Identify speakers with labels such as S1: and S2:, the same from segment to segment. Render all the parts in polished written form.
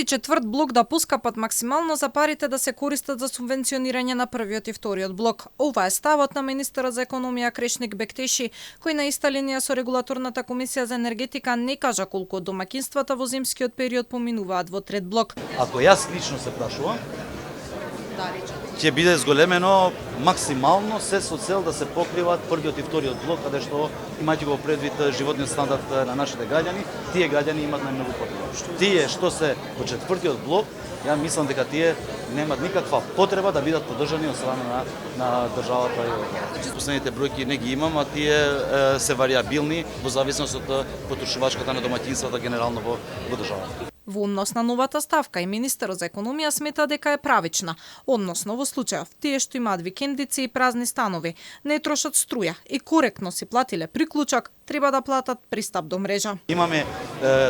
S1: трети и четврт блок да поскапат максимално за парите да се користат за субвенционирање на првиот и вториот блок. Ова е ставот на министерот за економија Крешник Бектеши, кој на иста линија со регулаторната комисија за енергетика не кажа колку од домаќинствата во зимскиот период поминуваат во трет блок.
S2: Ако јас лично се прашувам, ќе биде зголемено максимално се со цел да се покриваат првиот и вториот блок, каде што имајќи го предвид животниот стандард на нашите граѓани, тие граѓани имаат најмногу потреба. Тие што се во четвртиот блок, ја мислам дека тие немаат никаква потреба да бидат поддржани од страна на државата. Последните бројки не ги имам, а тие се варијабилни во зависност од потрошувачката на домаќинствата генерално во државата.
S1: Во однос на новата ставка и министерот за економија смета дека е правична, односно во случајов тие што имаат викендици и празни станови, не трошат струја и коректно си платиле приклучок, треба да платат пристап до мрежа.
S2: Имаме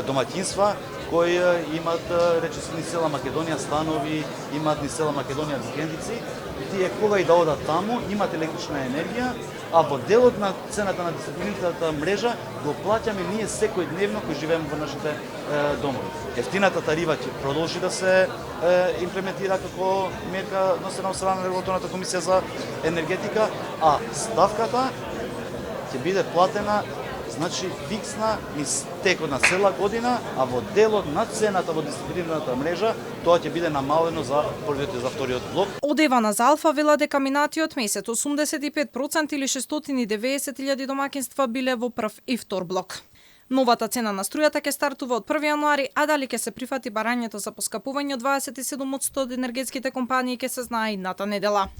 S2: домаќинства кои имаат речиси низ цела Македонија станови, имаат низ цела Македонија викендици, и тие кога и да одат таму имаат електрична енергија, а во делот на цената на дисциплинираната мрежа го плаќаме ние секојдневно кои живееме во нашите домови. Ефтината тарифа ќе продолжи да се имплементира како мерка носена од страна на регулаторната комисија за енергетика, а ставката ќе биде платена фиксна низ текот на цела година, а во делот на цената во дисциплинираната мрежа тоа ќе биде намалено за првиот и за вториот блок.
S1: Од Евана за Алфа вела дека минатиот месец 85% или 690.000 домаќинства биле во прв и втор блок. Новата цена на струјата ќе стартува од 1 јануари, а дали ќе се прифати барањето за поскапување од 27% од енергетските компании ќе се знае идната недела.